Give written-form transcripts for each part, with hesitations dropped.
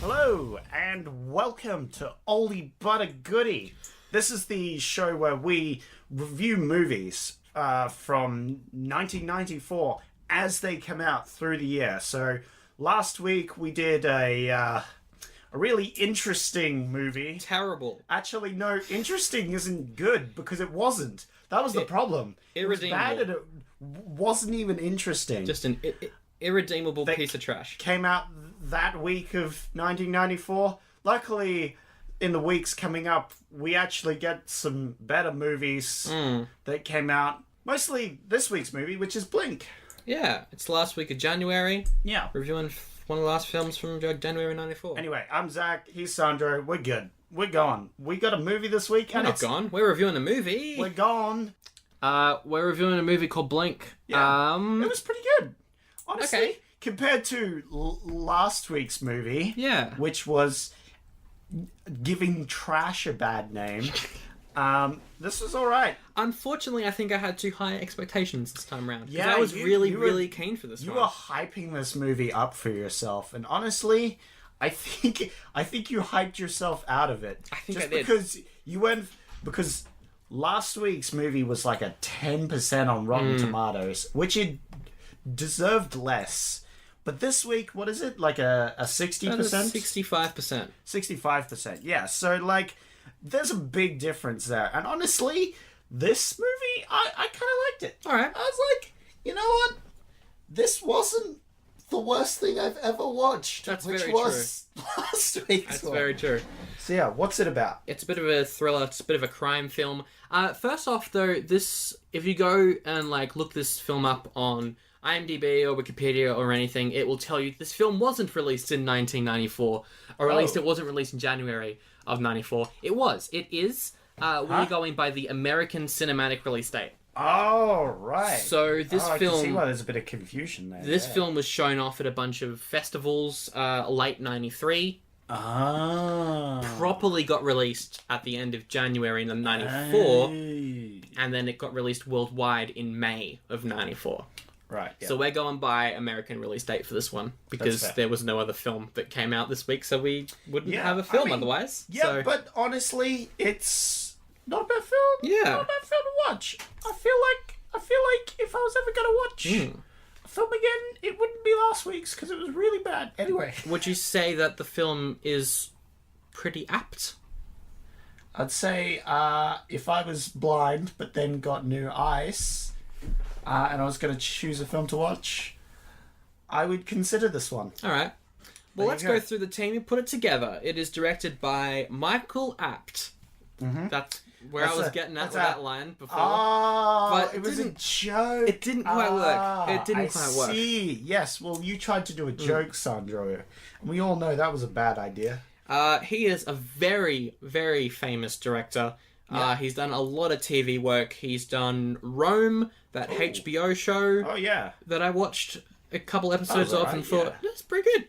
Hello, and welcome to Oldie but a Goodie. This is the show where we review movies from 1994 as they come out through the year. So last week we did a really interesting movie. Terrible. Actually, no, interesting isn't good because it wasn't. That was the problem. It was bad and it wasn't even interesting. Just an irredeemable piece of trash. Came out that week of 1994. Luckily, in the weeks coming up, we actually get some better movies that came out. Mostly this week's movie, which is Blink. Yeah, it's the last week of January. Yeah. Reviewing one of the last films from January 94. Anyway, I'm Zach. He's Sandro. We're good. We're gone. We got a movie this week. We're not gone. We're reviewing a movie. We're gone. We're reviewing a movie called Blink. Yeah. It was pretty good. Honestly, Okay. Compared to last week's movie, which was giving trash a bad name, this was all right. Unfortunately, I think I had too high expectations this time around. Yeah, I was really keen for this one. You were hyping this movie up for yourself, and honestly, I think you hyped yourself out of it. I think just I did. Because you went because last week's movie was like a 10% on Rotten Tomatoes, which it deserved less. But this week, what is it? Like a 60%? 65%. 65%, yeah. So, like, there's a big difference there. And honestly, this movie, I kind of liked it. All right. I was like, you know what? This wasn't the worst thing I've ever watched. That's which very was last week's That's one. very true. So, yeah, what's it about? It's a bit of a thriller. It's a bit of a crime film. First off, though, if you go and, like, look this film up on IMDb or Wikipedia or anything, it will tell you this film wasn't released in 1994, or at least it wasn't released in January of 94. It was. It is. We're going by the American cinematic release date. Oh, right. So this I film... can see why there's a bit of confusion there. This film was shown off at a bunch of festivals late 93. Properly got released at the end of January in 94, and then it got released worldwide in May of 94. Right. Yeah. So we're going by American release date for this one because there was no other film that came out this week, so we wouldn't have a film otherwise. Yeah, so. But honestly, it's not a bad film. Yeah. Not a bad film to watch. I feel like if I was ever going to watch a film again, it wouldn't be last week's because it was really bad. Anyway. Would you say that the film is pretty apt? I'd say if I was blind but then got new eyes... and I was going to choose a film to watch, I would consider this one. All right. Well, let's go through the team and put it together. It is directed by Michael Apt. Mm-hmm. That's where I was getting at with that line before. Oh, but it was a joke. It didn't quite work. It didn't quite work. I see. Yes, well, you tried to do a joke, Sandro. And we all know that was a bad idea. He is a very, very famous director. Yeah. He's done a lot of TV work. He's done Rome, that HBO show. Oh, yeah. That I watched a couple episodes of and thought, that's pretty good.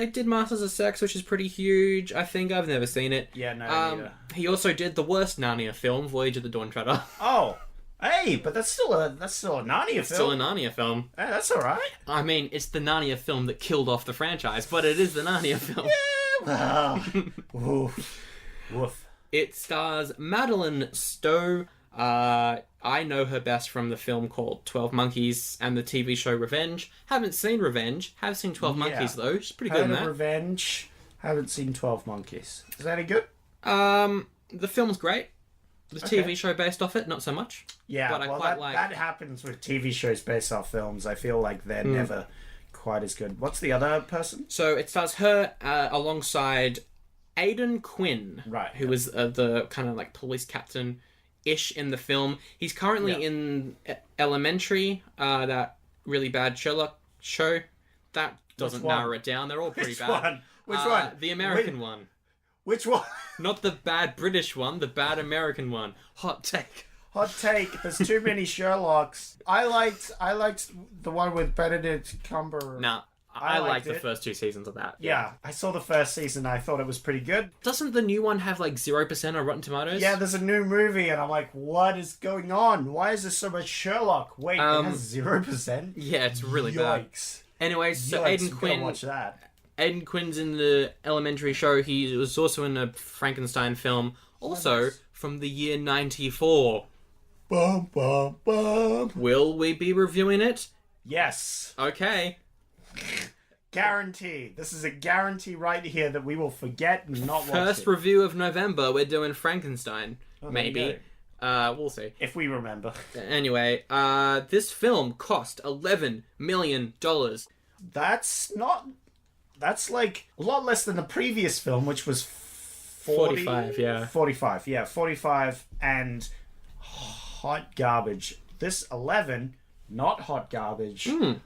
It did Masters of Sex, which is pretty huge. I think I've never seen it. Yeah, no, neither. He also did the worst Narnia film, Voyage of the Dawn Treader. Oh, hey, but that's still a Narnia film. It's still a Narnia film. Hey, that's all right. I mean, it's the Narnia film that killed off the franchise, but it is the Narnia film. Yeah, well, woof. It stars Madeleine Stowe. I know her best from the film called 12 Monkeys and the TV show Revenge. Haven't seen Revenge. Have seen 12 Monkeys, though. She's pretty good in that. Revenge. Haven't seen 12 Monkeys. Is that any good? The film's great. The TV show based off it, not so much. Yeah, but I quite like... that happens with TV shows based off films. I feel like they're never quite as good. What's the other person? So it stars her alongside Aidan Quinn, right? Who is the kind of like police captain-ish in the film. He's currently in Elementary, that really bad Sherlock show. That doesn't narrow it down. They're all pretty bad. Which one? The American one. Which one? Not the bad British one, the bad American one. Hot take. Hot take. There's too many Sherlocks. I liked the one with Benedict Cumberbatch. Nah. I liked the first 2 seasons of that. Yeah, I saw the first season. I thought it was pretty good. Doesn't the new one have like 0% on Rotten Tomatoes? Yeah, there's a new movie, and I'm like, what is going on? Why is there so much Sherlock? Wait, it has 0%? Yeah, it's really bad. Yikes. Anyway, so Yikes, Aidan gotta Quinn. watch that. Aidan Quinn's in the Elementary show. He was also in a Frankenstein film, also nice. from the year 94. Bum, bum, bum. Will we be reviewing it? Yes. Okay. Guarantee. This is a guarantee right here that we will forget and not watch First it. review of November, we're doing Frankenstein. Oh, there Maybe. you We'll see. If we remember. Anyway, this film cost $11 million. That's like a lot less than the previous film, which was 45, yeah. 45, yeah. 45 and hot garbage. This 11, not hot garbage. I'm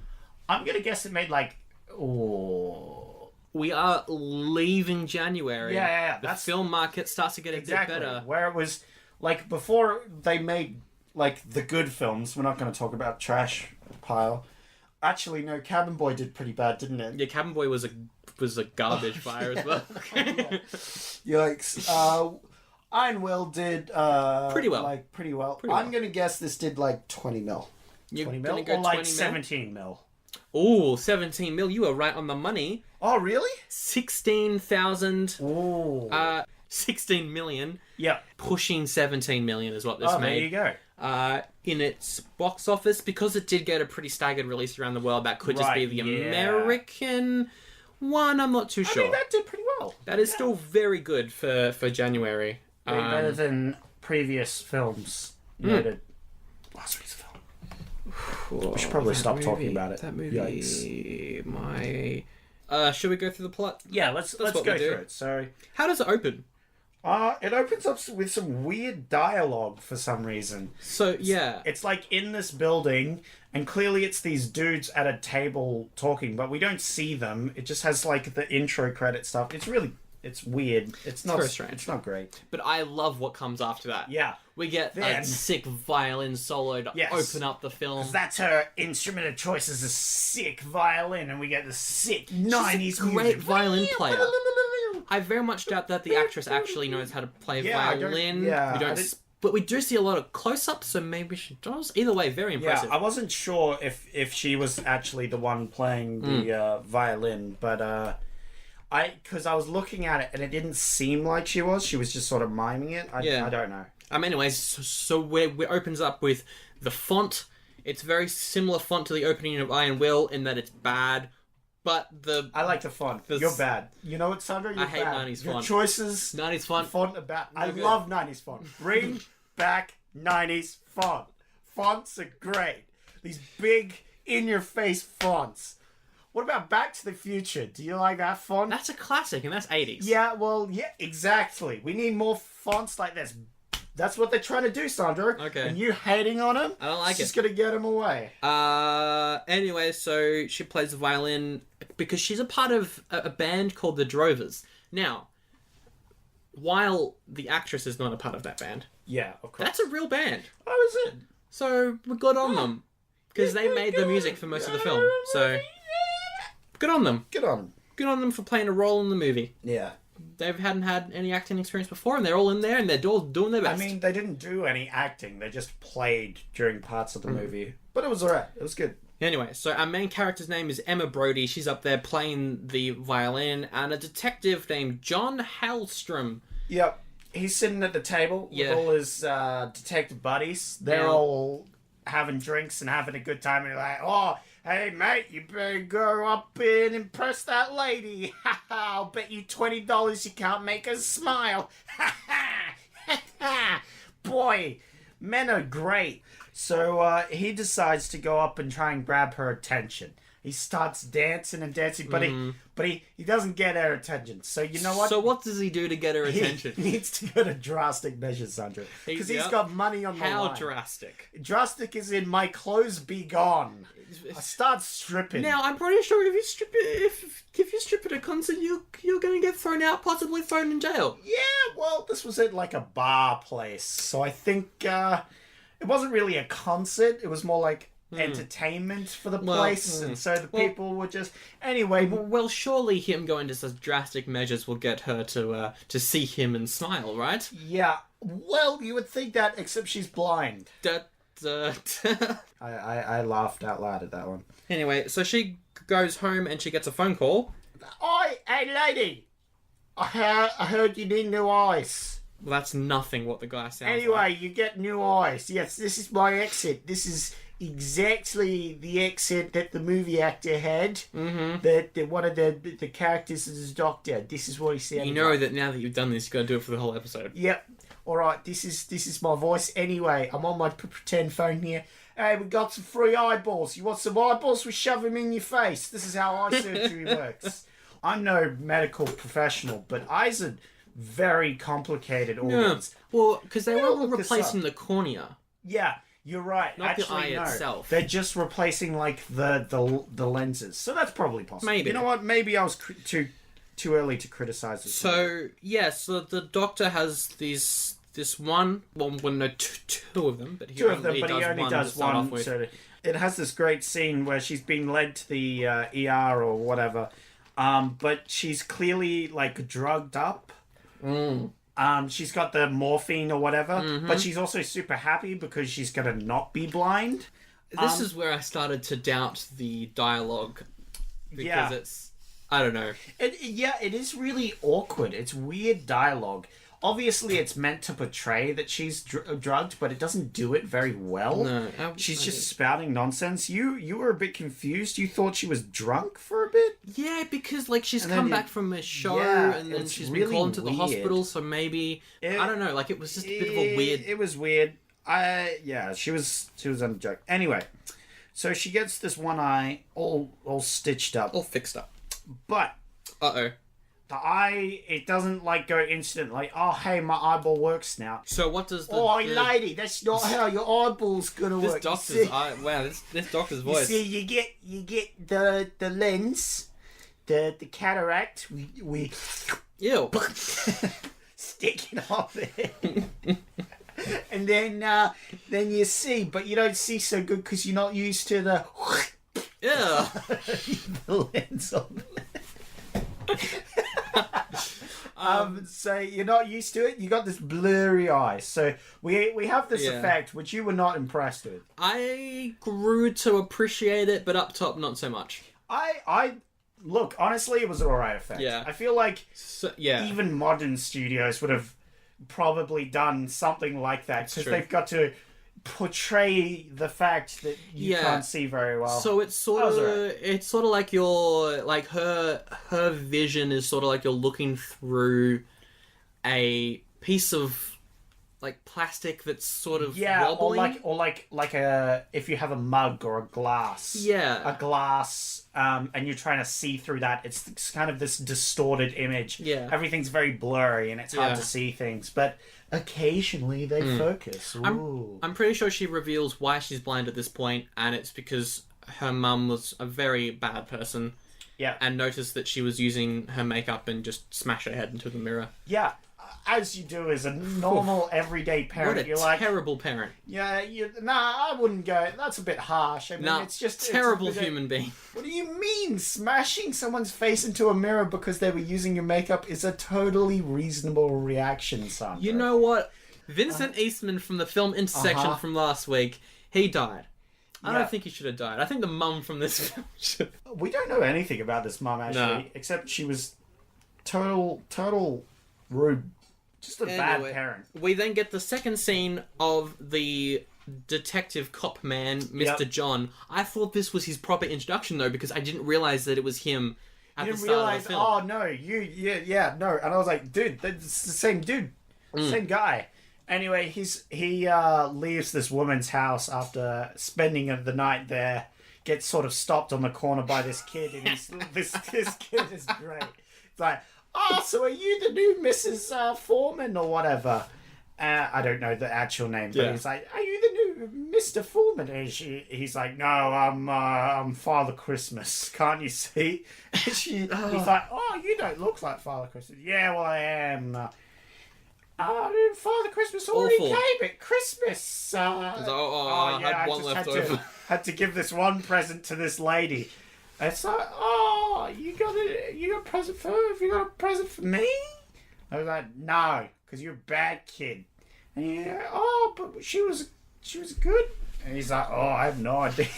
going to guess it made like, We are leaving January. Yeah. The film market starts to get a bit better. Where it was like before they made like the good films. We're not going to talk about trash pile. Actually, no, Cabin Boy did pretty bad, didn't it? Yeah, Cabin Boy was a garbage fire as well. Yikes. Iron Will did Pretty well. Pretty well. Pretty well. I'm going to guess this did like 20 mil. You're 20 gonna mil go or like 20 mil? 17 mil. Ooh, 17 mil. You were right on the money. Oh, really? 16,000. Ooh. 16 million. Yeah. Pushing 17 million is what this Oh, made. there you go. In its box office, because it did get a pretty staggered release around the world, that could just be Right, the yeah. American one. I'm not too sure. I mean, that did pretty well. That is still very good for January. Way better than previous films. Noted. Last week's film. We should probably stop talking about it. That movie. Yikes. Should we go through the plot? Yeah, let's what go we do. through it. So, How does it open? it opens up with some weird dialogue for some reason. So yeah, It's like in this building, and clearly it's these dudes at a table talking, but we don't see them. It just has like the intro credit stuff. It's weird. It's not very strange. It's not great. but I love what comes after that. Yeah. We get Then- a sick violin solo to Yes. open up the film. That's her instrument of choice is a sick violin, and we get the sick 90s great music. violin player. I very much doubt that the actress actually knows how to play Yeah, I don't- violin. yeah, we I don't, didn't- but we do see a lot of close-ups, so maybe she does. Either way, very Yeah, impressive. I wasn't sure if she was actually the one playing the violin, but because I was looking at it and it didn't seem like she was. She was just sort of miming it. I don't know. Anyways, so it opens up with the font. It's very similar font to the opening of Iron Will in that it's bad, but I like the font. You're bad. You know what, Sandra? You're I hate bad. 90s Your font. choices, 90s font. font are bad. I good. love 90s font. Bring back 90s font. Fonts are great. These big, in-your-face fonts. What about Back to the Future? Do you like that font? That's a classic, and that's 80s. Yeah, well, yeah, exactly. We need more fonts like this. That's what they're trying to do, Sandra. Okay. And you hating on them? I don't like it's it. just going to get them away. Anyway, so she plays the violin because she's a part of a band called the Drovers. Now, while the actress is not a part of that band, Yeah, of course. that's a real band. Oh, is it? So we got on them because they made the music for most of the film. So good on them. Good on them. Good on them for playing a role in the movie. Yeah. They hadn't had any acting experience before, and they're all in there, and they're all doing their I best. mean, they didn't do any acting. They just played during parts of the movie. But it was alright. It was good. Anyway, so our main character's name is Emma Brody. She's up there playing the violin, and a detective named John Hallstrom. Yep. He's sitting at the table Yeah. with all his detective buddies. They're Yeah. all having drinks and having a good time. And they're like, oh, hey, mate, you better go up and impress that lady. Ha ha, I'll bet you $20 you can't make her smile. Ha ha, ha ha. Boy, men are great. So he decides to go up and try and grab her attention. He starts dancing and dancing, but he doesn't get her attention. So you know what? So what does he do to get her attention? He needs to go to drastic measures, Sandra. Because he's got money on the How line. drastic? Drastic is in my clothes be gone. I start stripping. Now I'm pretty sure if you strip at a concert, you're going to get thrown out, possibly thrown in jail. Yeah, well, this was at like a bar place. So I think it wasn't really a concert. It was more like entertainment for the place. And so the people were just... Anyway... Well, surely him going to such drastic measures will get her to see him and smile, right? Yeah. Well, you would think that, except she's blind. I laughed out loud at that one. Anyway, so she goes home and she gets a phone call. Hey lady, I heard you need new eyes. Well, that's nothing what the guy sounds Anyway, like. you get new eyes. Yes, this is my accent. This is exactly the accent that the movie actor had. Mm-hmm. That one of the characters is his doctor. This is what he sounded. You know like. that now that you've done this, you've got to do it for the whole episode. Yep. All right. This is my voice. Anyway, I'm on my pretend phone here. Hey, we got some free eyeballs. You want some eyeballs? We shove them in your face. This is how eye surgery works. I'm no medical professional, but eyes are very complicated organs. Yeah. Well, because they were look this replacing up. the cornea. Yeah, you're right. Not the Actually, eye no. itself. They're just replacing like the lenses. So that's probably possible. Maybe. You know what? Maybe I was too early to criticize this. So so the doctor has this one. Well, no, two of them, but he only does one. Off with. So it has this great scene where she's being led to the ER or whatever, but she's clearly like drugged up. She's got the morphine or whatever, but she's also super happy because she's gonna not be blind. This is where I started to doubt the dialogue because it's I don't know. It is really awkward. It's weird dialogue. Obviously, it's meant to portray that she's drugged, but it doesn't do it very well. No, she's just spouting nonsense. You were a bit confused. You thought she was drunk for a bit? Yeah, because like she's And come then back from a show and then it's she's really been called into the weird. hospital, so maybe I don't know. Like it was just a bit of a weird. It was weird. She was on a joke. Anyway, so she gets this one eye all stitched up, all fixed up. but the eye, it doesn't like go instant. Like, oh hey, my eyeball works now. So what does the lady, that's not how your eyeball's gonna this work. doctor's eye? Wow, this doctor's voice. You see, you get the lens, the cataract. We Ew. stick it on there. And then you see, but you don't see so good because you're not used to the Yeah. the lens on there. So you're not used to it. You got this blurry eye. So we have this effect which you were not impressed with. I grew to appreciate it, but up top, not so much. I look, honestly, it was an alright effect. Yeah. I feel like yeah. even modern studios would have probably done something like that because they've got to portray the fact that you can't see very well. So it's sort of like you're like her vision is sort of like you're looking through a piece of like plastic that's sort of wobbling. or like a if you have a mug or a glass. Yeah. A glass and you're trying to see through that. It's kind of this distorted image. Yeah. Everything's very blurry and it's hard to see things, but occasionally they focus. Ooh. I'm pretty sure she reveals why she's blind at this point, and it's because her mum was a very bad person. Yeah. And noticed that she was using her makeup and just smashed her head into the mirror. Yeah. As you do as a normal, everyday parent. What a you're like, terrible parent. Yeah, I wouldn't go. That's a bit harsh. I mean, it's just terrible human being. What do you mean? Smashing someone's face into a mirror because they were using your makeup is a totally reasonable reaction, Sandra. You know what? Vincent Eastman from the film Intersection from last week, he died. I don't think he should have died. I think the mum from this film should. We don't know anything about this mum, actually, except she was total rude. Just a bad parent. We then get the second scene of the detective cop man, Mr. John. I thought this was his proper introduction, though, because I didn't realise that it was him at the start of the film. Oh, no, no. And I was like, dude, that's the same dude. Same guy. Anyway, he leaves this woman's house after spending the night there, gets sort of stopped on the corner by this kid, and this kid is great. It's like, oh, so are you the new Mrs. Foreman or whatever? I don't know the actual name, but he's like, are you the new Mr. Foreman? And he's like, no, I'm Father Christmas. Can't you see? And he's like, oh, you don't look like Father Christmas. Yeah, well, I am. Father Christmas already came at Christmas. I had one left over. Had to give this one present to this lady. It's like, oh, you got a present for her? Have you got a present for me? I was like, no, because you're a bad kid. And but she was good. And he's like, oh, I have no idea.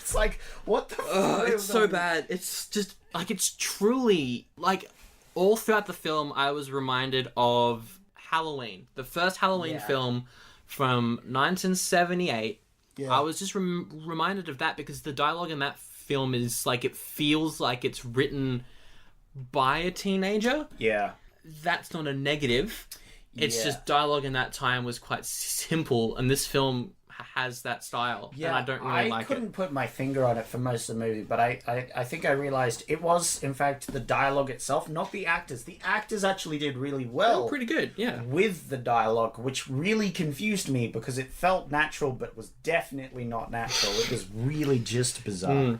It's like, what the fuck? It's so bad. It's just, like, it's truly, like, all throughout the film, I was reminded of Halloween. The first Halloween film from 1978. Yeah. I was just reminded of that because the dialogue in that film is, like, it feels like it's written by a teenager. Yeah. That's not a negative. It's just dialogue in that time was quite simple, and this film has that style, and I don't really like it. I couldn't put my finger on it for most of the movie, but I think I realized it was, in fact, the dialogue itself, not the actors. The actors actually did really well. Oh, pretty good, yeah. With the dialogue, which really confused me because it felt natural, but was definitely not natural. It was really just bizarre.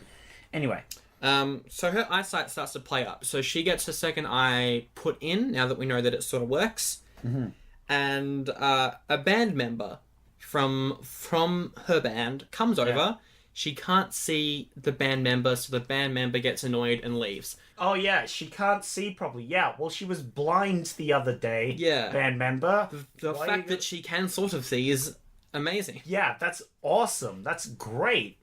Anyway. So her eyesight starts to play up. So she gets her second eye put in, now that we know that it sort of works. Mm-hmm. And a band member from her band comes over. She can't see the band member, so the band member gets annoyed and leaves. Oh yeah, she can't see properly. Yeah, well, she was blind the other day. Yeah, band member. The fact that she can sort of see is amazing. Yeah, that's awesome. That's great.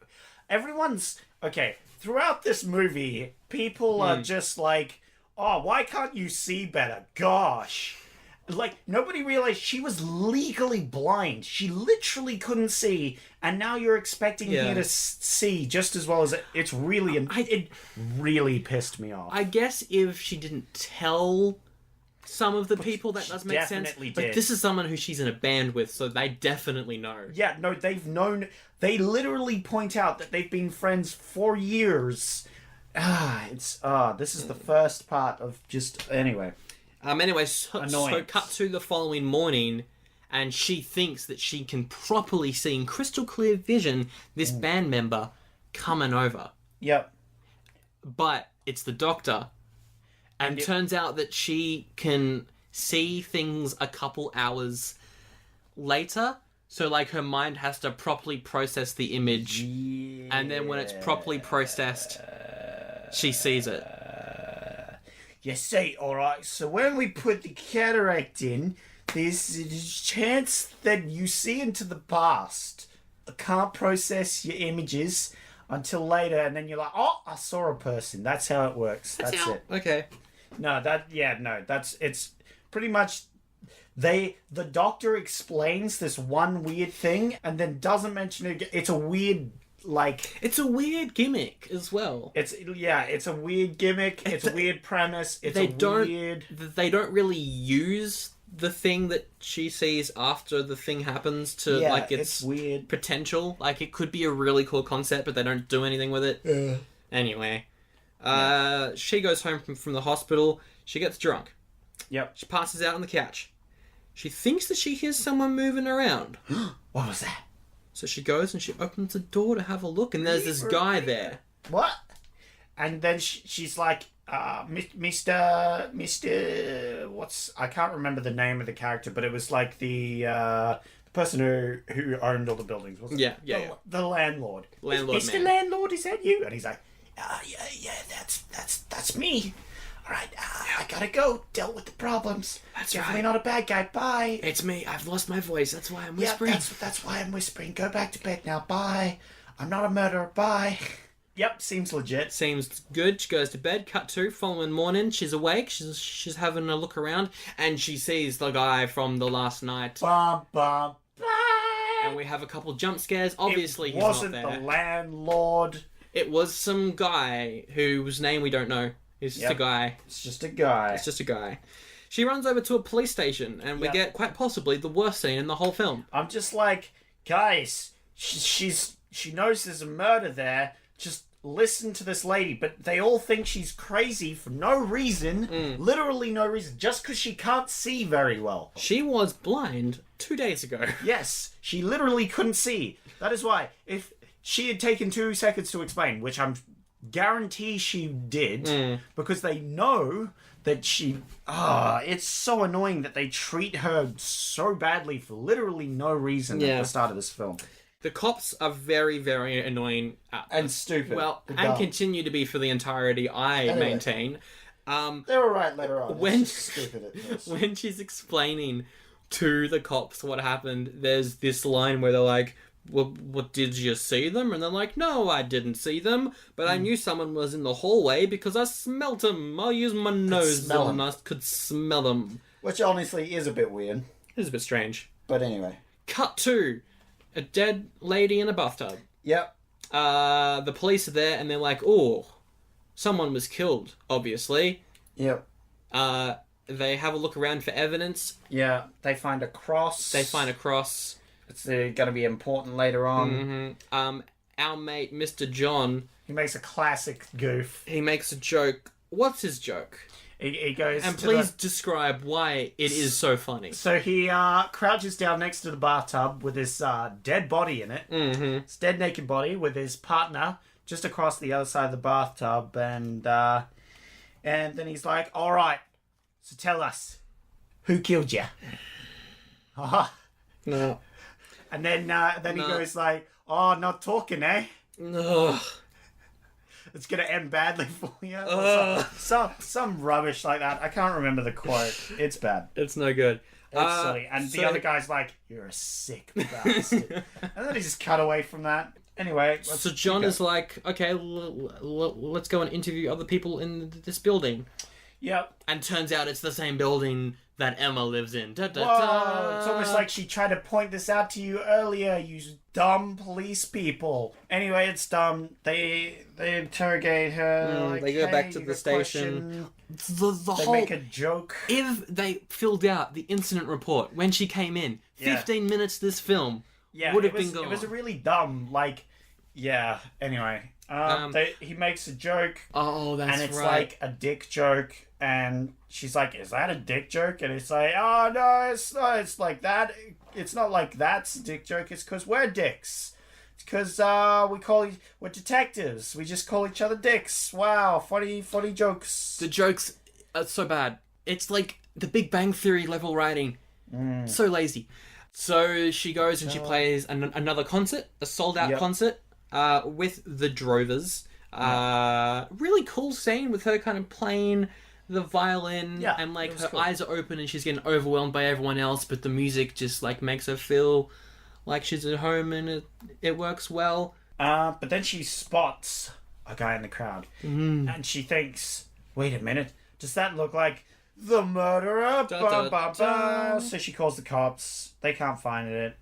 Everyone's okay. Throughout this movie, people are just like, "Oh, why can't you see better?" Gosh. Like, nobody realized she was legally blind. She literally couldn't see, and now you're expecting her to see just as well as it's really... it really pissed me off. I guess if she didn't tell some of the people, that does make sense. But this is someone who she's in a band with, so they definitely know. Yeah, no, they've known... They literally point out that they've been friends for years. This is the first part of just... Anyway... So cut to the following morning, and she thinks that she can properly see in crystal clear vision this band member coming over. Yep. But it's the doctor, and it turns out that she can see things a couple hours later. So, like, her mind has to properly process the image, and then when it's properly processed, she sees it. You see, alright, so when we put the cataract in, there's a chance that you see into the past. I can't process your images until later, and then you're like, oh, I saw a person. That's how it works. That's it. Okay. It's pretty much... The doctor explains this one weird thing, and then doesn't mention it. It's a weird... it's a weird gimmick as well. It's a weird gimmick. It's a weird premise. They don't really use the thing that she sees after the thing happens to it's weird potential. Like, it could be a really cool concept, but they don't do anything with it. Anyway, she goes home from the hospital. She gets drunk. Yep. She passes out on the couch. She thinks that she hears someone moving around. What was that? So she goes and she opens the door to have a look, and there's this guy there. What? And then she's like, Mr. I can't remember the name of the character, but it was like the person who owned all the buildings, wasn't it? Yeah. The landlord. Mr. Man. Landlord, is that you? And he's like, yeah, that's me. All right, I gotta go. Dealt with the problems. That's Definitely not a bad guy. Bye. It's me. I've lost my voice. That's why I'm whispering. Yeah, that's why I'm whispering. Go back to bed now. Bye. I'm not a murderer. Bye. Yep, seems legit. Seems good. She goes to bed. Cut to following morning. She's awake. She's having a look around, and she sees the guy from the last night. Bum, bum, bum. And we have a couple jump scares. Obviously, he's not there. It wasn't the landlord. It was some guy whose name we don't know. He's just a guy. It's just a guy. It's just a guy. She runs over to a police station, and we get quite possibly the worst scene in the whole film. I'm just like, guys, she knows there's a murder there. Just listen to this lady. But they all think she's crazy for no reason. Literally no reason. Just because she can't see very well. She was blind 2 days ago. Yes, she literally couldn't see. That is why, if she had taken 2 seconds to explain, which I'm... guarantee she did, because they know that she... it's so annoying that they treat her so badly for literally no reason at the start of this film. The cops are very, very annoying. And stupid. Well, and continue to be for the entirety, I maintain. They're alright later on. When stupid at first. When she's explaining to the cops what happened, there's this line where they're like, what did you see them? And they're like, no, I didn't see them, but I knew someone was in the hallway because I smelt them. I used my nose smell and 'em. I could smell them. Which honestly is a bit weird. It is a bit strange. But anyway. Cut to a dead lady in a bathtub. Yep. The police are there and they're like, oh, someone was killed, obviously. Yep. They have a look around for evidence. Yeah. They find a cross. They find a cross. It's going to be important later on. Mm-hmm. Our mate, Mr. John, He makes a classic goof. he makes a joke. What's his joke? He goes And to please describe why it is so funny. So he crouches down next to the bathtub with his dead body in it. Mm-hmm. His dead naked body with his partner just across the other side of the bathtub. And then he's like, all right, so tell us, who killed you? No. And then he goes like, oh, not talking, eh? Ugh. It's going to end badly for you. Ugh. Some rubbish like that. I can't remember the quote. It's bad. It's no good. It's silly. And the other guy's like, you're a sick bastard. And then he just cut away from that. Anyway. So John is like, okay, let's go and interview other people in this building. Yep. And turns out it's the same building that Emma lives in. Da, da, Whoa, da. it's almost like she tried to point this out to you earlier, you dumb police people. Anyway, it's dumb. They interrogate her. Like, they go back to you the got a station. question? The They whole... make a joke. If they filled out the incident report when she came in, 15 minutes this film would have been gone. It was a really dumb, anyway. He makes a joke. Oh, that's right. And it's like a dick joke. And she's like, is that a dick joke? And it's like, oh, no, it's not. It's like that. It's not like that's a dick joke. It's because we're dicks. It's because we're detectives. We just call each other dicks. Wow, funny jokes. The jokes are so bad. It's like the Big Bang Theory level writing. So lazy. So she goes and she plays another concert, a sold-out concert, with the Drovers. Really cool scene with her kind of playing the violin, and like her eyes are open and she's getting overwhelmed by everyone else, but the music just like makes her feel like she's at home, and it works well. But then she spots a guy in the crowd, and she thinks, wait a minute, does that look like the murderer? Da, da, da. So she calls the cops. They can't find it.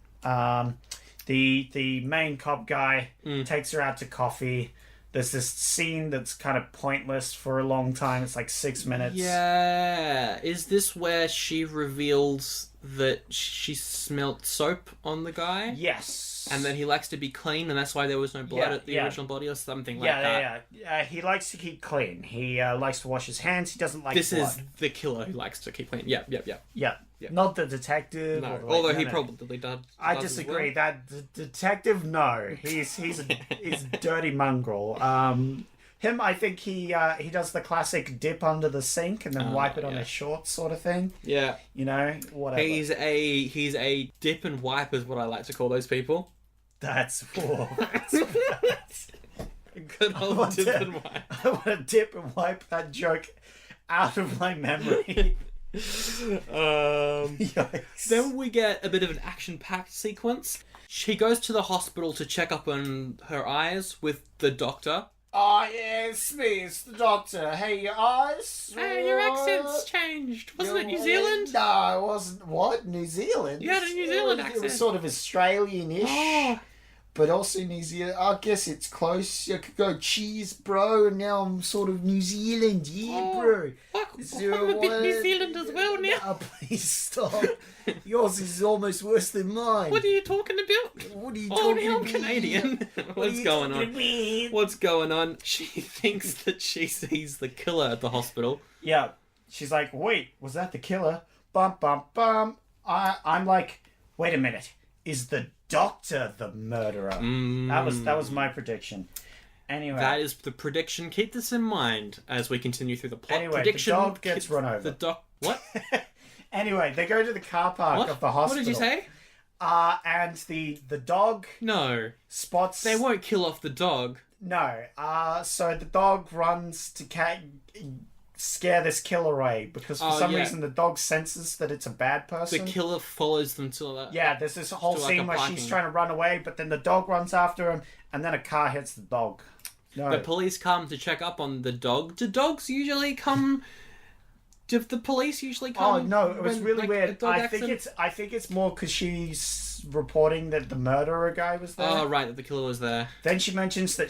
The main cop guy takes her out to coffee. There's this scene that's kind of pointless for a long time. It's like 6 minutes. Yeah. Is this where she reveals that she smelt soap on the guy? Yes. And that he likes to be clean, and that's why there was no blood at the original body or something like that? Yeah. He likes to keep clean. He likes to wash his hands. He doesn't like This blood. is the killer who likes to keep clean. Yeah. Yeah. Not the detective. No, or although he probably does. I disagree. That detective, no. He's a dirty mongrel. Him, I think he does the classic dip under the sink and then wipe it on his shorts sort of thing. Yeah. You know, whatever. He's a dip and wipe is what I like to call those people. That's Good old dip and wipe. I want to dip and wipe that joke out of my memory. Yikes. Then we get a bit of an action-packed sequence. She goes to the hospital to check up on her eyes with the doctor. Oh, yeah, it's me. It's the doctor. Hey, your eyes? Hey, your accent's changed. Wasn't it New Zealand? No, it wasn't. What? New Zealand? You had a New Zealand accent. It was sort of Australian-ish. Oh. But also New Zealand. I guess it's close. You could go cheese, bro, and now I'm sort of New Zealand. Yeah, bro. I'm a bit New Zealand as well now. Oh, please stop. Yours is almost worse than mine. What are you talking about? What are you Oh, talking now I'm about? Canadian. What's going on? What's going on? She thinks that she sees the killer at the hospital. Yeah. She's like, wait, was that the killer? Bum, bum, bum. I'm like, wait a minute. Is the doctor the murderer? That was my prediction. Anyway. That is the prediction. Keep this in mind as we continue through the plot. Anyway, prediction, the dog gets run over. What? Anyway, they go to the car park of the hospital. What did you say? And the dog No. spots... They won't kill off the dog. No. So the dog runs to scare this killer away because for some reason the dog senses that it's a bad person. The killer follows them to that. Yeah, there's this whole to, like, scene a where parking. she's trying to run away, but then the dog runs after him, and then a car hits the dog. No. The police come to check up on the dog. Do dogs usually come? Do the police usually come? Oh no, it was when, really like, weird. a dog I think accident? it's more because she's reporting that the murderer guy was there. Oh right, that the killer was there. Then she mentions that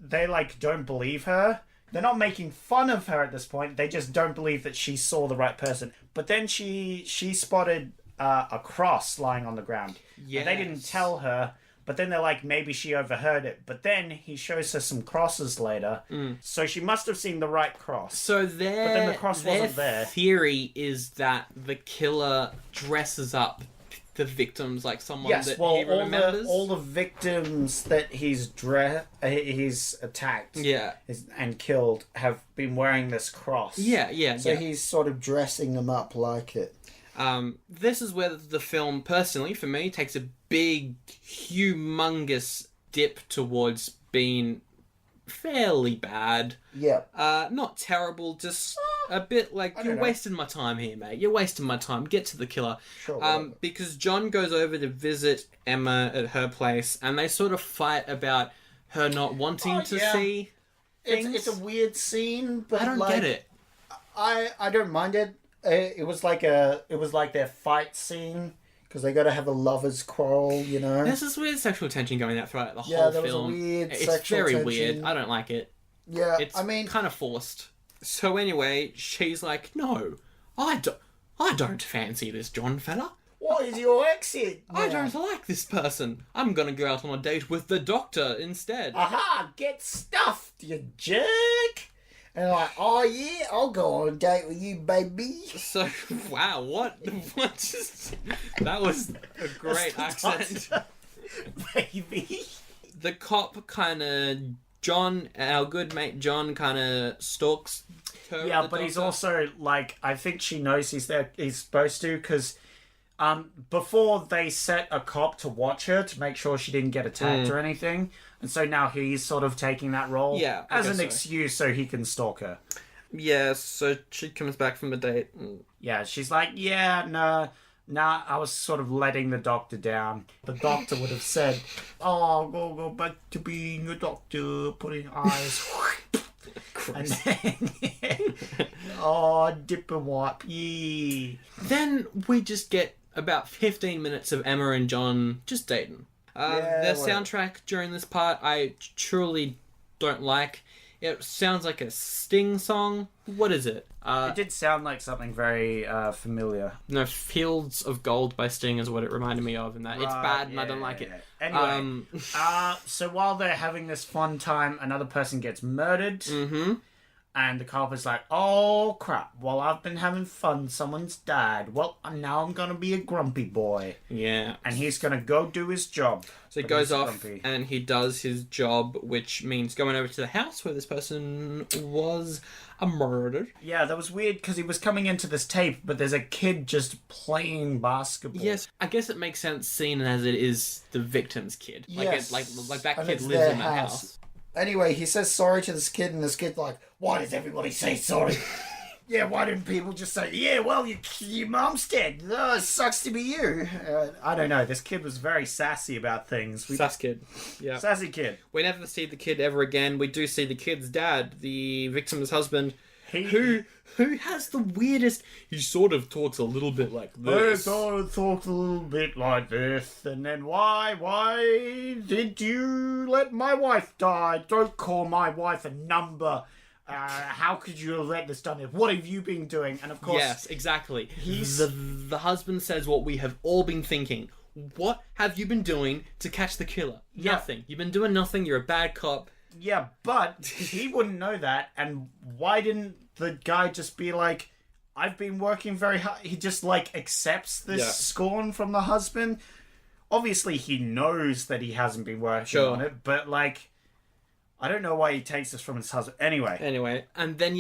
they like don't believe her. They're not making fun of her at this point. They just don't believe that she saw the right person. But then she spotted a cross lying on the ground. Yeah. They didn't tell her. But then they're like, maybe she overheard it. But then he shows her some crosses later. So she must have seen the right cross. So But then the cross wasn't there. theory is that the killer dresses up the victims like someone that he remembers. all the victims that he's attacked and killed have been wearing this cross. Yeah. So he's sort of dressing them up like it. This is where the film, personally, for me, takes a big, humongous dip towards being fairly bad. Yeah. Not terrible, just a bit like, you're wasting my time here, mate. You're wasting my time. Get to the killer. Sure. Because John goes over to visit Emma at her place, and they sort of fight about her not wanting to see things. It's a weird scene, but I don't get it. I don't mind it. It was like their fight scene because they got to have a lovers' quarrel, you know. There's this weird sexual tension going out throughout the whole film. Yeah, there was a weird it's sexual very tension. weird. I don't like it. Yeah, It's I mean, kind of forced. So anyway, she's like, "No, I don't fancy this John fella. what is your exit? I don't like this person. I'm gonna go out on a date with the doctor instead." Aha! Get stuffed, you jerk! And like, oh yeah, I'll go on a date with you, baby. So, wow, what just... That was a great accent. Baby. The cop kind of... our good mate John kind of stalks her. Yeah, and the but he's doctor. also like, I think she knows he's there. He's supposed to because before they set a cop to watch her to make sure she didn't get attacked or anything, and so now he's sort of taking that role as an excuse so he can stalk her. Yeah, so she comes back from the date. Yeah, she's like, yeah, no. Nah, I was sort of letting the doctor down. The doctor would have said, "Oh, go back to being a doctor, putting eyes." And then, oh, dip and wipe, yeah. Then we just get about 15 minutes of Emma and John just dating. The soundtrack during this part I truly don't like. It sounds like a Sting song. What is it? It did sound like something very familiar. No, Fields of Gold by Sting is what it reminded me of, and that it's bad and I don't like it. Anyway, so while they're having this fun time, another person gets murdered. Mm-hmm. And the cop is like, oh crap, while I've been having fun, someone's died. Well, now I'm going to be a grumpy boy. Yeah. And he's going to go do his job. So he goes off and he does his job, which means going over to the house where this person was murdered. Yeah, that was weird because he was coming into this tape, but there's a kid just playing basketball. Yes, I guess it makes sense seeing as it is the victim's kid. Yes. Like that And kid it's lives their in that house. Anyway, he says sorry to this kid, and this kid's like, why does everybody say sorry? Yeah, why didn't people just say, yeah, well, your mom's dead. Oh, it sucks to be you. I don't know. This kid was very sassy about things. Sass kid. Yeah. Sassy kid. We never see the kid ever again. We do see the kid's dad, the victim's husband, who has the weirdest... He sort of talks a little bit like this. I sort of talk a little bit like this, and then why did you let my wife die? Don't call my wife a number. How could you have let this done? What have you been doing? And of course... Yes, exactly. The husband says what we have all been thinking. What have you been doing to catch the killer? Yeah. Nothing. You've been doing nothing. You're a bad cop. Yeah, but he wouldn't know that, and why didn't the guy just be like, I've been working very hard? He just, like, accepts this scorn from the husband. Obviously, he knows that he hasn't been working on it, but, like, I don't know why he takes this from his husband. Anyway, and then,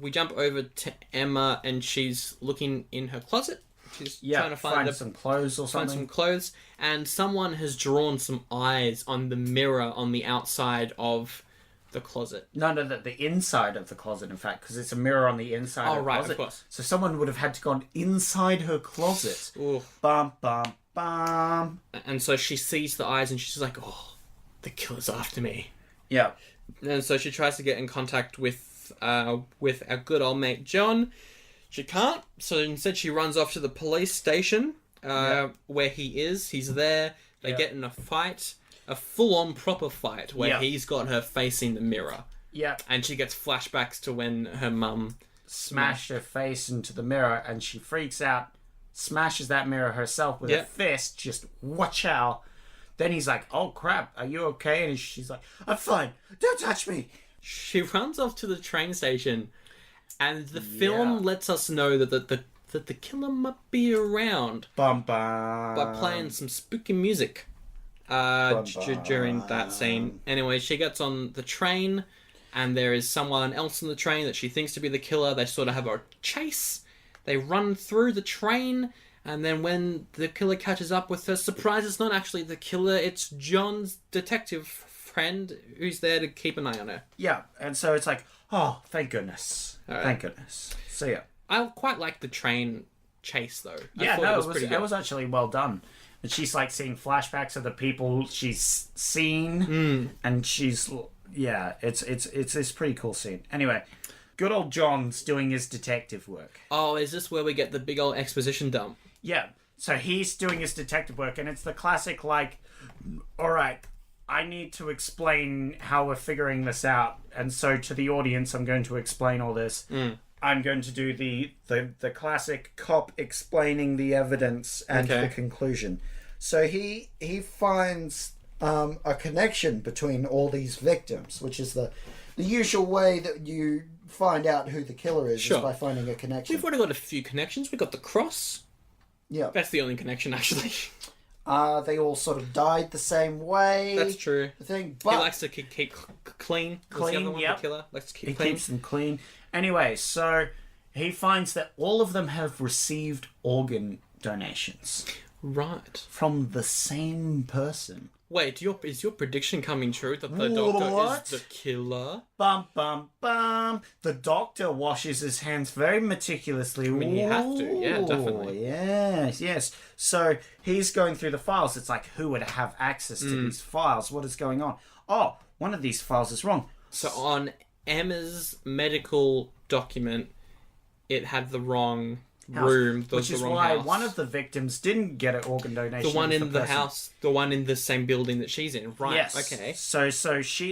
we jump over to Emma, and she's looking in her closet. She's trying to find some clothes or something. Find some clothes, and someone has drawn some eyes on the mirror on the outside of the closet. No, the inside of the closet, in fact, because it's a mirror on the inside of the right, closet. of course. So someone would have had to gone inside her closet. Ooh. Bum, bum, bum. And so she sees the eyes and she's like, oh, the killer's after me. Yeah. And so she tries to get in contact with our good old mate John. She can't, so instead she runs off to the police station where he is. He's there. They get in a fight. A full-on proper fight where he's got her facing the mirror. Yeah. And she gets flashbacks to when her mum smashed her face into the mirror and she freaks out, smashes that mirror herself with a fist, just watch out. Then he's like, oh crap, are you okay? And she's like, I'm fine, don't touch me. She runs off to the train station and the film lets us know that the killer might be around bum, bum. by playing some spooky music. During that scene. Anyway, she gets on the train and there is someone else on the train that she thinks to be the killer. They sort of have a chase. They run through the train and then when the killer catches up with her, surprise, it's not actually the killer, it's John's detective friend who's there to keep an eye on her. Yeah, and so it's like, oh, thank goodness. Right. Thank goodness. So yeah. I quite like the train chase though. It was actually well done. And she's like seeing flashbacks of the people she's seen, and she's it's pretty cool scene. Anyway, good old John's doing his detective work. Oh, is this where we get the big old exposition dump? Yeah, so he's doing his detective work, and it's the classic like, all right, I need to explain how we're figuring this out, and so to the audience, I'm going to explain all this. I'm going to do the classic cop explaining the evidence and the conclusion. So he finds a connection between all these victims, which is the usual way that you find out who the killer is by finding a connection. We've already got a few connections. We've got the cross. Yeah. That's the only connection, actually. They all sort of died the same way. That's true. The thing, but he likes to keep clean. Clean, the other one, the killer likes to keep clean. He keeps them clean. Anyway, so he finds that all of them have received organ donations. Right. From the same person. Wait, is your prediction coming true that the doctor is the killer? Bum, bum, bum. The doctor washes his hands very meticulously. I mean, you have to. Yeah, definitely. Yes. So he's going through the files. It's like, who would have access to these files? What is going on? Oh, one of these files is wrong. So on Emma's medical document, it had the wrong room, which is why one of the victims didn't get an organ donation. The one in the house, the one in the same building that she's in, right? Yes. Okay. So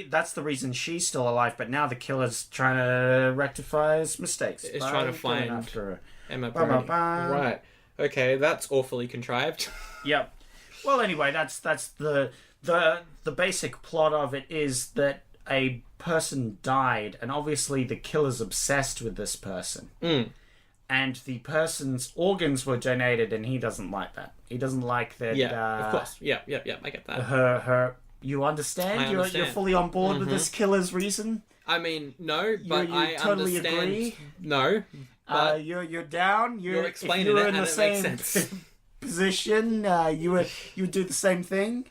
that's the reason she's still alive. But now the killer's trying to rectify his mistakes. It's trying to find after Emma Brody. Right. Okay, that's awfully contrived. Yep. Well, anyway, that's the basic plot of it is that a person died, and obviously the killer's obsessed with this person. And the person's organs were donated, and he doesn't like that. He doesn't like that. Yeah, of course. Yeah, I get that. Her. You understand? I understand. You're fully on board with this killer's reason? I mean, no, but I totally understand. Agree? No, but you're down. You're explaining it, and it makes sense. Position, you would do the same thing.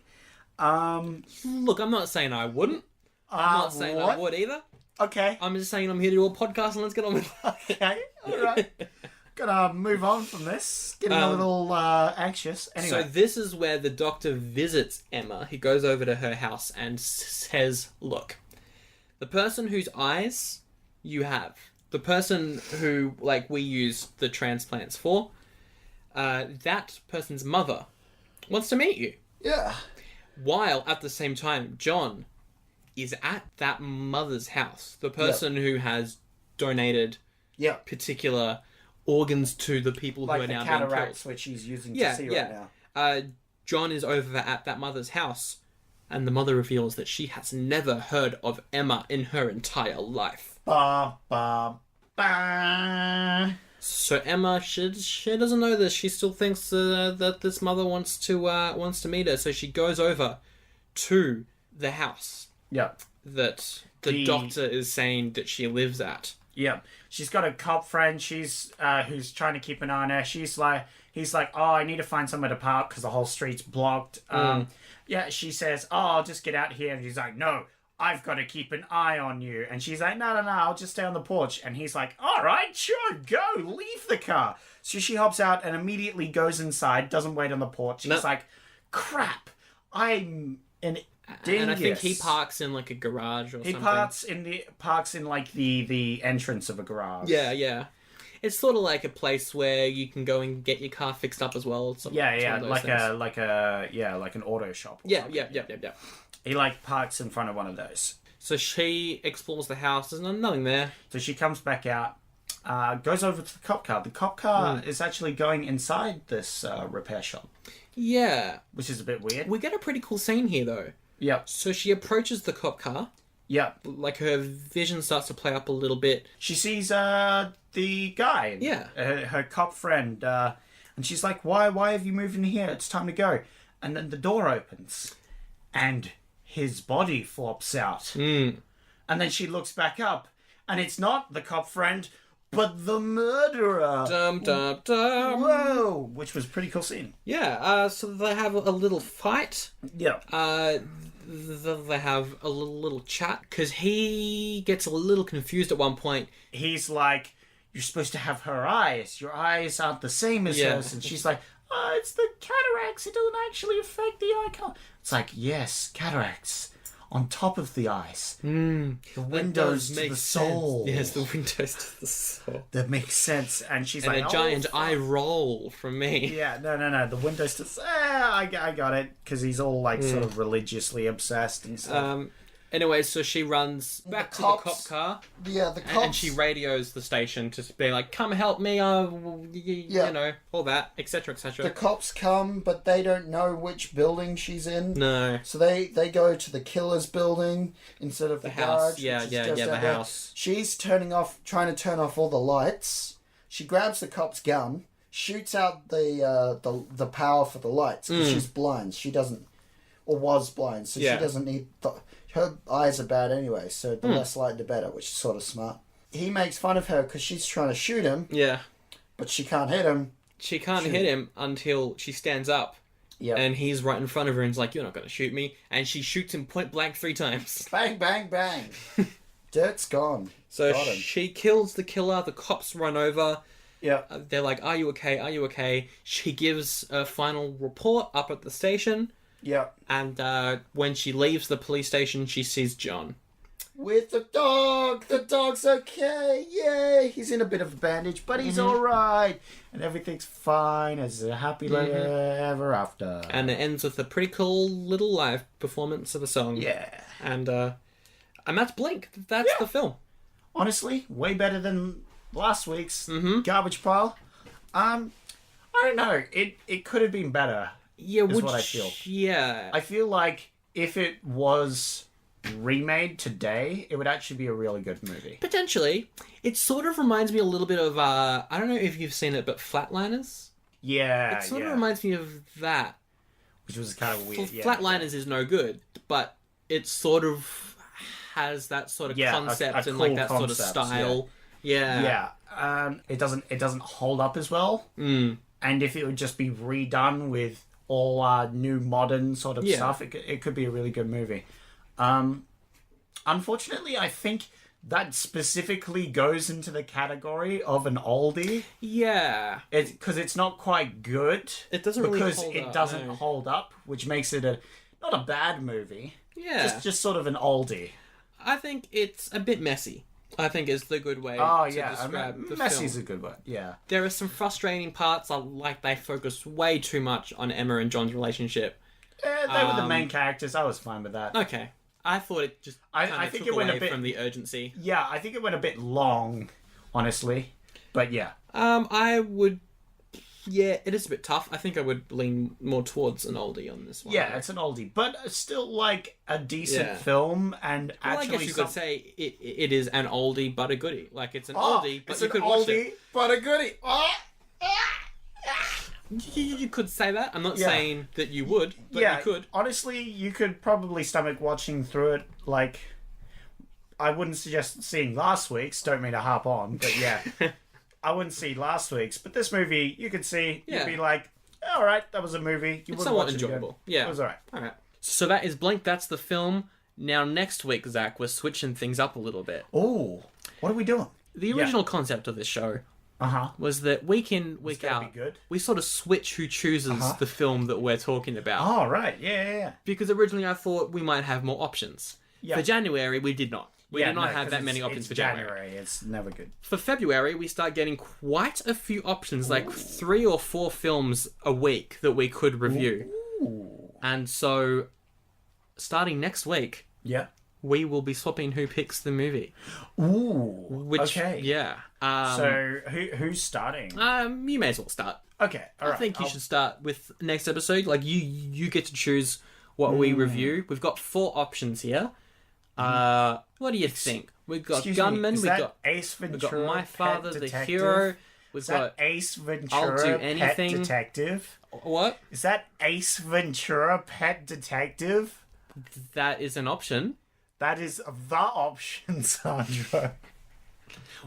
Look, I'm not saying I wouldn't. I'm not saying I would either. Okay. I'm just saying I'm here to do a podcast and let's get on with it. Okay, alright. Gotta move on from this. Getting a little anxious. Anyway. So this is where the doctor visits Emma. He goes over to her house and says, look, the person whose eyes you have, the person who, like, we use the transplants for, that person's mother wants to meet you. Yeah. While, at the same time, John is at that mother's house. The person who has donated particular organs to the people who are now being killed. Like the cataracts, which he's using to see right now. John is over at that mother's house, and the mother reveals that she has never heard of Emma in her entire life. Ba, ba, ba. So Emma, she doesn't know this. She still thinks that this mother wants to meet her. So she goes over to the house. Yeah. That the doctor is saying that she lives at. Yeah. She's got a cop friend. She's who's trying to keep an eye on her. He's like, oh, I need to find somewhere to park because the whole street's blocked. Yeah. She says, oh, I'll just get out here, and he's like, no, I've got to keep an eye on you. And she's like, no, I'll just stay on the porch. And he's like, all right, sure, go, leave the car. So she hops out and immediately goes inside, doesn't wait on the porch. She's like, crap, I'm an dingus. And I think he parks in like a garage or something. He parks in like the entrance of a garage. Yeah. It's sort of like a place where you can go and get your car fixed up as well. Like an auto shop. Yeah. He like parks in front of one of those. So she explores the house. There's nothing there. So she comes back out, goes over to the cop car. The cop car is actually going inside this repair shop. Yeah. Which is a bit weird. We get a pretty cool scene here, though. Yep. So she approaches the cop car. Yep. Like, her vision starts to play up a little bit. She sees the guy. Yeah. Her cop friend. And she's like, why have you moved in here? It's time to go. And then the door opens. And his body flops out. And then she looks back up. And it's not the cop friend, but the murderer. Dum, dum, dum. Whoa. Which was a pretty cool scene. Yeah, so they have a little fight. Yeah. They have a little chat, because he gets a little confused at one point. He's like, you're supposed to have her eyes. Your eyes aren't the same as hers. And she's like, oh, it's the cataracts. It doesn't actually affect the eye color. It's like, yes, cataracts on top of the eyes. The windows to the soul. Yes, the windows to the soul. That makes sense. And she's and like, a giant eye roll from me. Yeah, no. The windows to the I got it. Because he's all like sort of religiously obsessed and stuff. Anyway, so she runs back to the cop car. Yeah, the cops. And she radios the station to be like, come help me, you know, all that, etc., etc. The cops come, but they don't know which building she's in. No. So they go to the killer's building instead of the house. garage. Yeah, the house. She's trying to turn off all the lights. She grabs the cop's gun, shoots out the power for the lights, because she's blind. She doesn't, or was blind, so she doesn't need... Her eyes are bad anyway, so the less light the better, which is sort of smart. He makes fun of her because she's trying to shoot him. Yeah. But she can't hit him. She can't hit him until she stands up. Yeah. And he's right in front of her and is like, you're not going to shoot me. And she shoots him point blank 3 times. Bang, bang, bang. Dirt's gone. So she kills the killer. The cops run over. Yeah. They're like, are you okay? Are you okay? She gives a final report up at the station. Yeah. And when she leaves the police station, she sees John. With the dog. The dog's okay. Yay. He's in a bit of a bandage, but he's all right. And everything's fine as a happy ever after. And it ends with a pretty cool little live performance of a song. Yeah. And that's Blink. That's the film. Honestly, way better than last week's garbage pile. I don't know. It could have been better. Yeah, is what I feel. Yeah. I feel like if it was remade today, it would actually be a really good movie. Potentially. It sort of reminds me a little bit of, I don't know if you've seen it, but Flatliners? Yeah, It sort of reminds me of that. Which was kind of weird, Flatliners is no good, but it sort of has that sort of concept and cool like that sort of style. Yeah. It doesn't hold up as well. And if it would just be redone with all new modern sort of stuff, it could be a really good movie. Unfortunately, I think that specifically goes into the category of an oldie. Yeah. Because it's not quite good. It doesn't really hold up. Because it doesn't hold up, which makes it not a bad movie. Yeah. Just sort of an oldie. I think it's a bit messy. I think is the good way to describe the messy's film. a good word, yeah. There are some frustrating parts, like they focus way too much on Emma and John's relationship. They were the main characters. I was fine with that. Okay. I thought it just I think it went a bit from the urgency. Yeah, I think it went a bit long, honestly. But yeah. I would... Yeah, it is a bit tough. I think I would lean more towards an oldie on this one. Yeah, it's an oldie, but still like a decent film, and actually, I guess you could say it is an oldie but a goodie. Like it's an oldie, but it's you could watch it. But a goodie. You could say that. I'm not saying that you would, but you could. Honestly, you could probably stomach watching through it. Like, I wouldn't suggest seeing last week's. Don't mean to harp on, but yeah. I wouldn't see last week's, but this movie you could see. You'd be like, all right, that was a movie. It's somewhat enjoyable. Yeah, it was all right. All right. So that is Blink. That's the film. Now, next week, Zach, we're switching things up a little bit. Oh, what are we doing? The original concept of this show was that week in, week out, we sort of switch who chooses the film that we're talking about. Oh, right. Yeah. Because originally I thought we might have more options. Yeah. For January, we did not. We did not have that many options for January. It's never good. For February, we start getting quite a few options, like 3 or 4 films a week that we could review. Ooh. And so, starting next week, we will be swapping who picks the movie. Ooh. Okay. Yeah. So who's starting? You may as well start. Okay. All right. I think you should start with next episode. Like you get to choose what we review. We've got 4 options here. What do you think? We've got Gunman. We've got Ace Ventura. We've got My Father, the Detective? Hero. We've Is got that Ace Ventura, I'll Do Anything. Pet Detective? What? Is that Ace Ventura, Pet Detective? That is an option. That is the option, Sandro.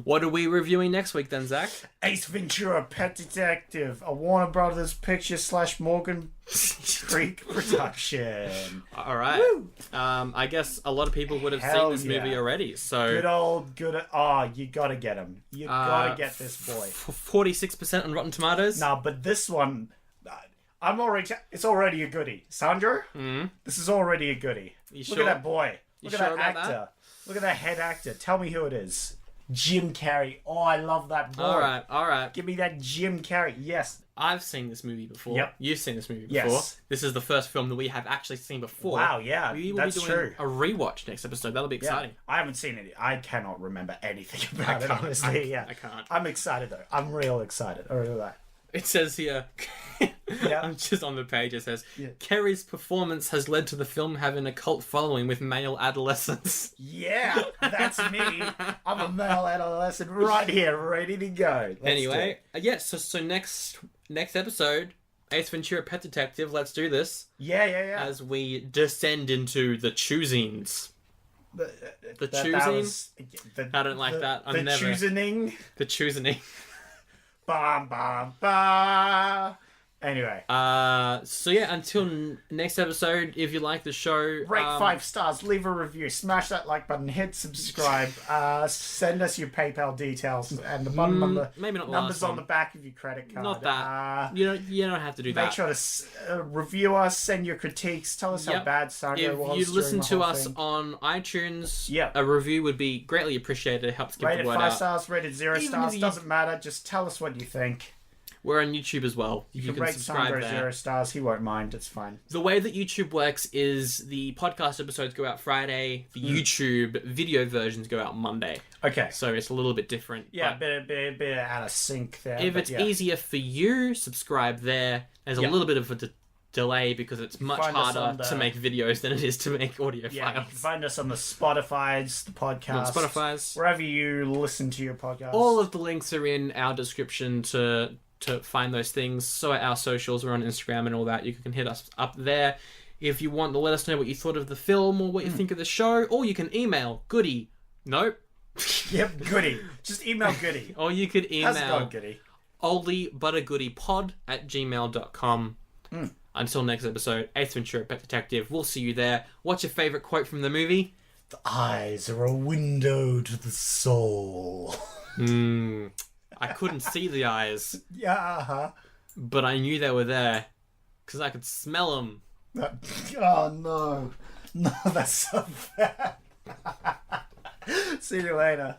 What are we reviewing next week then, Zach? Ace Ventura, Pet Detective, a Warner Brothers Picture / Morgan Creek production. All right. Woo! I guess a lot of people would have seen this movie already. So good. Oh, you gotta get him. You gotta get this boy. 46% on Rotten Tomatoes. No, but this one, it's already a goodie. Sandro, this is already a goodie. Look at that boy. Look at that actor. Look at that head actor. Tell me who it is. Jim Carrey. Oh, I love that boy. All right. Give me that Jim Carrey. Yes. I've seen this movie before. Yep. You've seen this movie before. Yes. This is the first film that we have actually seen before. Wow, yeah. We will that's be doing true. a rewatch next episode. That'll be exciting. I haven't seen it. I cannot remember anything about it, honestly. I can't. I'm excited, though. I'm real excited. I really like. It says here, I'm just on the page, it says, Kerry's performance has led to the film having a cult following with male adolescents. Yeah, that's me. I'm a male adolescent right here, ready to go. Anyway, so next episode, Ace Ventura, Pet Detective, let's do this. Yeah. As we descend into the choosings. The choosing? I don't like that. The choosening. The choosening. Bam, bam, bam. Anyway. So yeah, until next episode, if you like the show... Rate 5 stars, leave a review, smash that like button, hit subscribe, send us your PayPal details, and the bottom on the maybe not numbers on the back of your credit card. Not that. You don't have to do that. Make sure to review us, send your critiques, tell us how bad Sandro was. If you listen to us on iTunes, a review would be greatly appreciated. It helps get the word out. Rated 5 stars, rated 0 stars, doesn't matter. Just tell us what you think. We're on YouTube as well. You can rate Sandro 0 stars. He won't mind. It's fine. The way that YouTube works is the podcast episodes go out Friday. The YouTube video versions go out Monday. Okay. So it's a little bit different. Yeah, bit out of sync there. If it's easier for you, subscribe there. There's a little bit of a delay because it's much harder to make videos than it is to make audio files. You can find us on the Spotify's, the podcast. Wherever you listen to your podcast. All of the links are in our description to find those things. So are our socials. We're on Instagram and all that. You can hit us up there if you want to let us know what you thought of the film or what you think of the show. Or you can email Goodie. Nope. Yep, Goodie. Just email Goodie. Or you could email How's it going, Goodie? oldiebuttergoodiepod@gmail.com. Until next episode, Ace Ventura, Pet Detective. We'll see you there. What's your favourite quote from the movie? The eyes are a window to the soul. I couldn't see the eyes. Yeah, But I knew they were there. Because I could smell them. Oh, no. No, that's so bad. See you later.